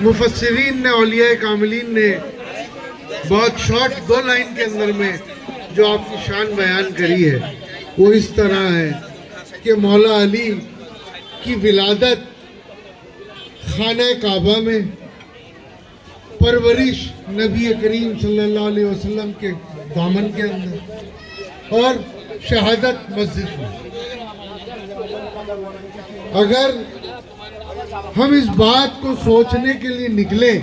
मुफस्सिरीन ने औलिया कामिलीन ने बहुत शॉर्ट 2 लाइन के अंदर में जो आपकी शान बयान करी है वो इस तरह है कि मौला अली की विलादत खाना काबा में, परवरिश नबी करीम सल्लल्लाहु अलैहि वसल्लम के दामन के अंदर और शहादत मस्जिद में। अगर हम इस बात को सोचने के लिए निकले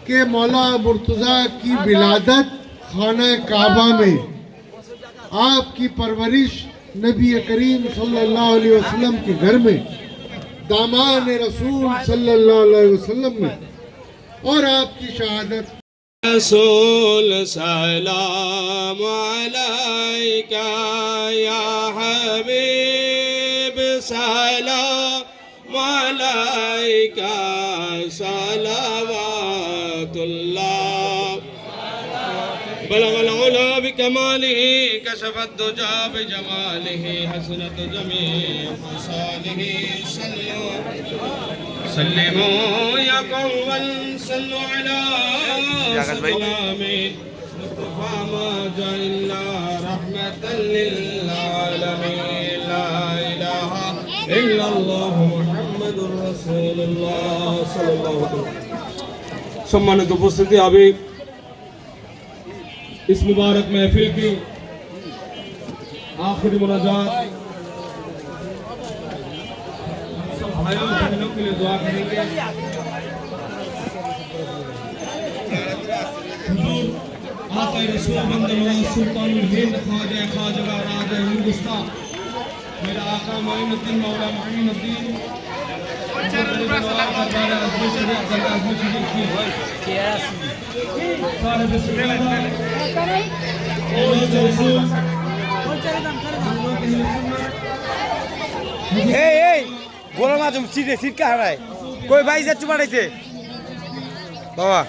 कि मौला मुर्तज़ा की विलादत खाना काबा में, आपकी परवरिश नबी करीम सल्लल्लाहु अलैहि वसल्लम के घर में, दामान रसूल सल्लल्लाहु अलैहि वसल्लम में, और आपकी शहादत रसूल सलाम अलैका या हबीब सलाम अलैका सलावतुल्लाह बलगल उला बिकमालिही कशफत दुजा बिजमालिही हसनत जमीअ खसालिही सल्लिमू या कौमन सल्लु अला सलामी मुस्तफा मा जइल्ला रहमतल लिल आलमीन ला इलाहा इल्लल्लाहु मुहम्मदुर রাসূলুল্লাহ সাল্লাল্লাহু আলাইহি ওয়াসাল্লাম। সম্মানিত উপস্থিতি, আমি इस मुबारक महफिल की आखिरी मुनाजात सब भाइयों बहनों के लिए दुआ करेंगे। हुजूर आका रसूल बंदनवाज सुल्तानुल हिंद ख्वाजा ख्वाजा राजा हिंदुस्तान मेरा आका मोइनुद्दीन मौला मोइनुद्दीन বলো না তুমি সিটে সিট কা হারায় কই ভাই যাচ্ছ বাড়াইছে বাবা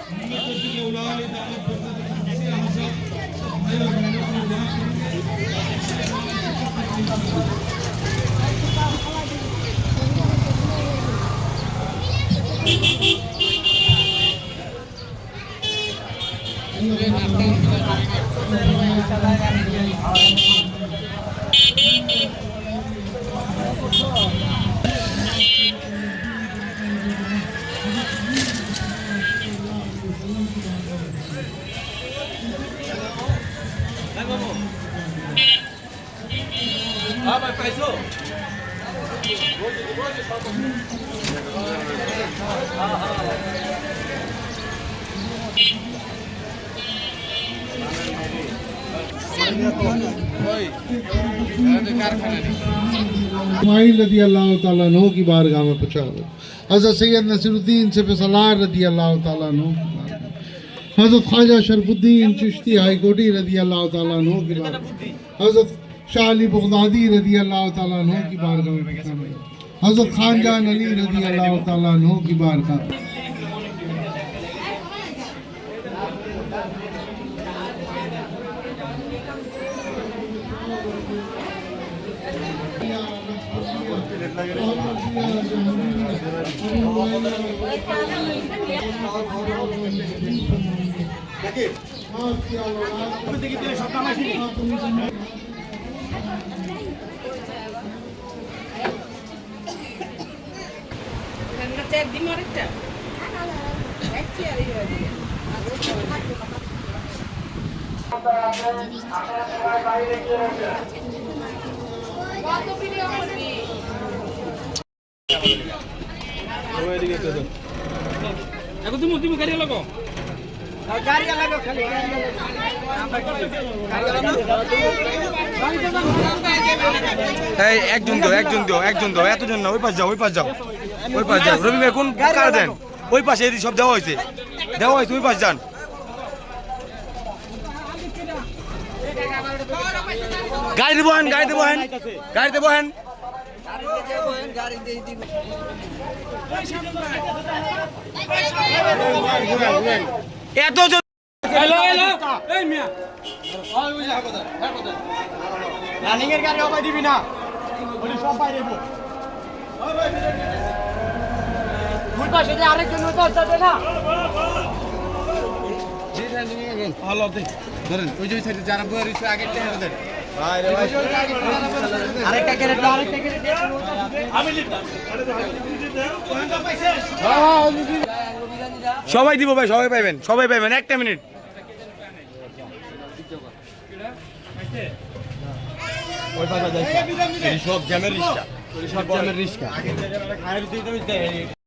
इस्माइल रदी अल्लाह ताला अन्हु की बारगाह में पहुँचा। हज़रत सैयद नसीरुद्दीन से सलार रदी अल्लाह ताला अन्हु की बारगाह, हज़रत ख्वाजा शरफुद्दीन चिश्ती हाईकोटी रदी अल्लाह ताला अन्हु की बारगाह, हज़रत शाह अली बगदादी रदी अल्लाह ताला अन्हु की बारगाह में पहुँचा। हज़रत खानजान अली रदी अल्लाह ताला अन्हु की बारगाह। এখন তুমি গাড়ি লাগো এই একজন দাও এতজন না, ওই পাশ যাও রবি ভাই কোন কার দেন? ওই পাশে এদিকে সব দেওয়া হয়েছে ওই পাশ যান। গাড়িতে বহেন এত রানিং এর গাড়ি অবাই দিবি না, সব বাইরে আরেকজন না ভালো ধরেন ওই যে সাইডে যারা বয়ে রয়েছে আগের দেন সবাই দিব ভাই, সবাই পাইবেন একটা মিনিট। সব জ্যামের রিস্কা